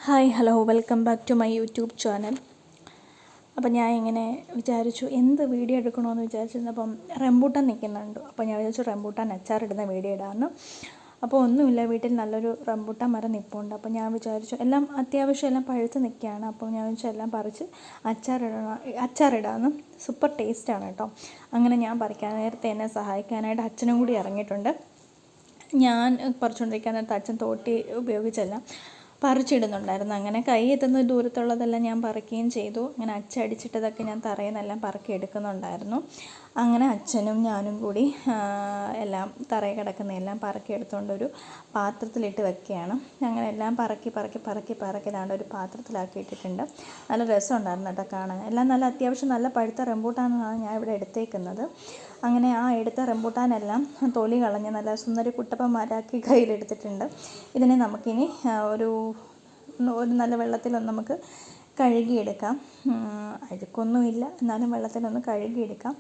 Hi hello welcome back to my YouTube channel. അപ്പോൾ ഞാൻ ഇങ്ങനെ വിചാരിച്ചു എന്ത് വീഡിയോ എടുക്കണമെന്ന് വിചാരിച്ചിരുന്നപ്പം റംബൂട്ടാൻ നിൽക്കുന്നുണ്ട്. അപ്പോൾ ഞാൻ വിചാരിച്ചു റംബൂട്ടാൻ അച്ചാറിടുന്ന വീഡിയോ ഇടാമെന്ന്. അപ്പോൾ ഒന്നുമില്ല, വീട്ടിൽ നല്ലൊരു റംബൂട്ടാൻ മരം നിൽപ്പുണ്ട്. അപ്പോൾ ഞാൻ വിചാരിച്ചു എല്ലാം അത്യാവശ്യം എല്ലാം പഴുത്ത് നിൽക്കുകയാണ്. അപ്പോൾ ഞാൻ വിചാരിച്ചു എല്ലാം പറിച്ച് അച്ചാറിടാമെന്ന്. സൂപ്പർ ടേസ്റ്റാണ് കേട്ടോ. അങ്ങനെ ഞാൻ പറിക്കാൻ നേരത്തെ എന്നെ സഹായിക്കാനായിട്ട് അച്ഛനും കൂടി ഇറങ്ങിയിട്ടുണ്ട്. ഞാൻ പറിച്ചുകൊണ്ടിരിക്കാൻ നേരത്തെ അച്ഛൻ തോട്ടി ഉപയോഗിച്ചെല്ലാം പറിച്ചിടുന്നുണ്ടായിരുന്നു. അങ്ങനെ കൈ എത്തുന്ന ദൂരത്തുള്ളതെല്ലാം ഞാൻ പറിക്കുകയും ചെയ്തു. അങ്ങനെ അച്ചടിച്ചിട്ടതൊക്കെ ഞാൻ തറയിൽ നിന്നെല്ലാം പറക്കി എടുക്കുന്നുണ്ടായിരുന്നു. അങ്ങനെ അച്ഛനും ഞാനും കൂടി എല്ലാം തറയിൽ കിടക്കുന്നതെല്ലാം പറക്കി എടുത്തുകൊണ്ടൊരു പാത്രത്തിലിട്ട് വെക്കുകയാണ്. അങ്ങനെ എല്ലാം പറക്കി ഇതാണ്ട് ഒരു പാത്രത്തിലാക്കി ഇട്ടിട്ടുണ്ട്. നല്ല രസമുണ്ടായിരുന്നു കേട്ടോ കാണാൻ. എല്ലാം നല്ല അത്യാവശ്യം നല്ല പഴുത്ത റംബൂട്ടാനാണ് ഞാൻ ഇവിടെ എടുത്തേക്കുന്നത്. അങ്ങനെ ആ എടുത്ത റംബൂട്ടാനെല്ലാം തൊലി കളഞ്ഞ് നല്ല സുന്ദരി കുട്ടപ്പന്മാരാക്കി കയ്യിലെടുത്തിട്ടുണ്ട്. ഇതിനെ നമുക്കിനി ഒരു നല്ല വെള്ളത്തിലൊന്ന് നമുക്ക് കഴുകിയെടുക്കാം. അഴുക്കൊന്നുമില്ല, എന്നാലും വെള്ളത്തിലൊന്ന് കഴുകിയെടുക്കാം.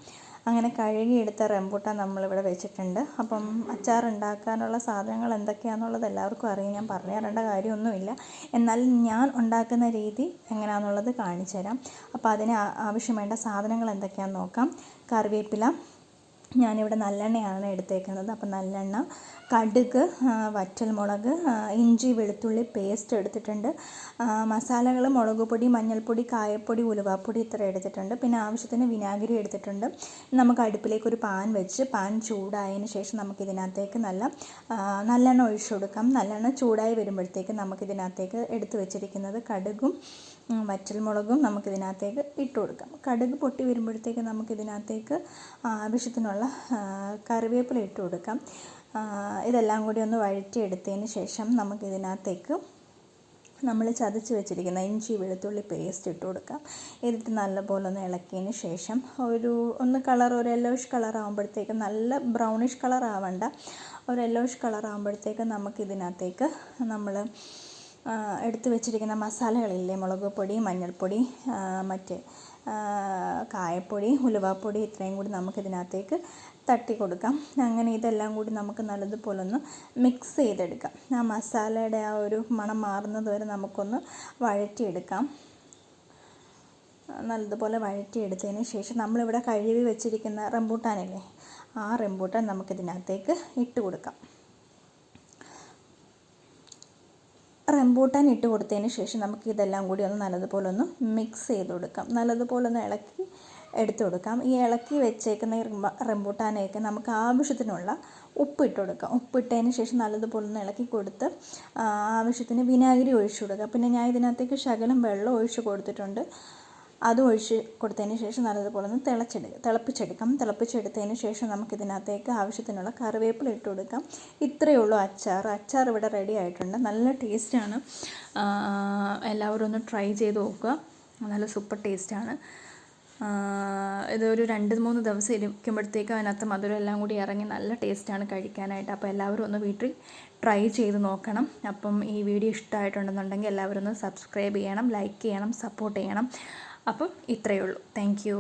അങ്ങനെ കഴുകിയെടുത്ത റംബൂട്ടാൻ നമ്മളിവിടെ വെച്ചിട്ടുണ്ട്. അപ്പം അച്ചാറുണ്ടാക്കാനുള്ള സാധനങ്ങൾ എന്തൊക്കെയാണെന്നുള്ളത് എല്ലാവർക്കും അറിയാം, ഞാൻ പറഞ്ഞു തരേണ്ട കാര്യമൊന്നുമില്ല. എന്നാൽ ഞാൻ ഉണ്ടാക്കുന്ന രീതി എങ്ങനെയാണെന്നുള്ളത് കാണിച്ചു തരാം. അപ്പോൾ അതിന് ആവശ്യം വേണ്ട സാധനങ്ങൾ എന്തൊക്കെയാണെന്ന് നോക്കാം. കറിവേപ്പില, ഞാനിവിടെ നല്ലെണ്ണയാണ് എടുത്തേക്കുന്നത്. അപ്പോൾ നല്ലെണ്ണ, കടുക്, വറ്റൽമുളക്, ഇഞ്ചി വെളുത്തുള്ളി പേസ്റ്റ് എടുത്തിട്ടുണ്ട്. മസാലകൾ മുളക് പൊടി, മഞ്ഞൾപ്പൊടി, കായപ്പൊടി, ഉലുവാപ്പൊടി ഇത്ര എടുത്തിട്ടുണ്ട്. പിന്നെ ആവശ്യത്തിന് വിനാഗിരി എടുത്തിട്ടുണ്ട്. നമുക്ക് അടുപ്പിലേക്ക് ഒരു പാൻ വെച്ച് പാൻ ചൂടായതിന് ശേഷം നമുക്കിതിനകത്തേക്ക് നല്ലെണ്ണ ഒഴിച്ചു കൊടുക്കാം. നല്ലെണ്ണ ചൂടായി വരുമ്പോഴത്തേക്ക് നമുക്കിതിനകത്തേക്ക് എടുത്ത് വെച്ചിരിക്കുന്നത് കടുകും വറ്റൽമുളകും നമുക്കിതിനകത്തേക്ക് ഇട്ട് കൊടുക്കാം. കടുക് പൊട്ടി വരുമ്പോഴത്തേക്ക് നമുക്കിതിനകത്തേക്ക് ആവശ്യത്തിനുള്ള കറിവേപ്പില ഇട്ട് കൊടുക്കാം. ഇതെല്ലാം കൂടി ഒന്ന് വഴറ്റിയെടുത്തതിന് ശേഷം നമുക്കിതിനകത്തേക്ക് നമ്മൾ ചതച്ച് വെച്ചിരിക്കുന്ന ഇഞ്ചി വെളുത്തുള്ളി പേസ്റ്റ് ഇട്ട് കൊടുക്കാം. ഇതിട്ട് നല്ലപോലെ ഒന്ന് ഇളക്കിയതിന് ശേഷം ഒരു യെല്ലോയിഷ് കളർ ആകുമ്പോഴത്തേക്ക്, നല്ല ബ്രൗണിഷ് കളർ ആവണ്ട, ഒരു യെല്ലോയിഷ് കളർ ആകുമ്പോഴത്തേക്ക് നമുക്കിതിനകത്തേക്ക് നമ്മൾ എടുത്ത് വെച്ചിരിക്കുന്ന മസാലകളില്ലേ, മുളക് പൊടി, മഞ്ഞൾപ്പൊടി, കായപ്പൊടി, ഉലുവാപ്പൊടി ഇത്രയും കൂടി നമുക്കിതിനകത്തേക്ക് തട്ടി കൊടുക്കാം. അങ്ങനെ ഇതെല്ലാം കൂടി നമുക്ക് നല്ലതുപോലെ ഒന്ന് മിക്സ് ചെയ്തെടുക്കാം. ആ മസാലയുടെ ആ ഒരു മണം മാറുന്നത് വരെ നമുക്കൊന്ന് വഴറ്റിയെടുക്കാം. നല്ലതുപോലെ വഴറ്റിയെടുത്തതിന് ശേഷം നമ്മളിവിടെ കഴുകി വെച്ചിരിക്കുന്ന റംബൂട്ടാനില്ലേ, ആ റംബൂട്ടാൻ നമുക്കിതിനകത്തേക്ക് ഇട്ട് കൊടുക്കാം. റംബൂട്ടാൻ ഇട്ട് കൊടുത്തതിന് ശേഷം നമുക്ക് ഇതെല്ലാം കൂടി ഒന്ന് നല്ലതുപോലെ ഒന്ന് മിക്സ് ചെയ്ത് കൊടുക്കാം. നല്ലതുപോലെ ഒന്ന് ഇളക്കി എടുത്തു കൊടുക്കാം. ഈ ഇളക്കി വെച്ചേക്കുന്ന ഈ റംബൂട്ടാനെയൊക്കെ നമുക്ക് ആവശ്യത്തിനുള്ള ഉപ്പിട്ട് കൊടുക്കാം. ഉപ്പിട്ടതിന് ശേഷം നല്ലതുപോലെ ഒന്ന് ഇളക്കി കൊടുത്ത് ആവശ്യത്തിന് വിനാഗിരി ഒഴിച്ചു കൊടുക്കാം. പിന്നെ ഞാൻ ഇതിനകത്തേക്ക് ശകലം വെള്ളം ഒഴിച്ച് കൊടുത്തിട്ടുണ്ട്. അതും ഒഴിച്ച് കൊടുത്തതിന് ശേഷം നല്ലതുപോലെ ഒന്ന് തിളപ്പിച്ചെടുക്കാം. തിളപ്പിച്ചെടുത്തതിന് ശേഷം നമുക്കിതിനകത്തേക്ക് ആവശ്യത്തിനുള്ള കറിവേപ്പില ഇട്ട് കൊടുക്കാം. ഇത്രയേ ഉള്ളൂ അച്ചാർ ഇവിടെ റെഡി ആയിട്ടുണ്ട്. നല്ല ടേസ്റ്റാണ്. എല്ലാവരും ഒന്ന് ട്രൈ ചെയ്ത് നോക്കുക. നല്ല സൂപ്പർ ടേസ്റ്റാണ്. ഇതൊരു 2-3 ദിവസം ഇരിക്കുമ്പോഴത്തേക്ക് അതിനകത്ത് മധുരം എല്ലാം കൂടി ഇറങ്ങി നല്ല ടേസ്റ്റാണ് കഴിക്കാനായിട്ട്. അപ്പോൾ എല്ലാവരും ഒന്ന് വീട്ടിൽ ട്രൈ ചെയ്ത് നോക്കണം. അപ്പം ഈ വീഡിയോ ഇഷ്ടമായിട്ടുണ്ടെന്നുണ്ടെങ്കിൽ എല്ലാവരും ഒന്ന് സബ്സ്ക്രൈബ് ചെയ്യണം, ലൈക്ക് ചെയ്യണം, സപ്പോർട്ട് ചെയ്യണം. അപ്പം ഇത്രയേ ഉള്ളൂ. Thank you.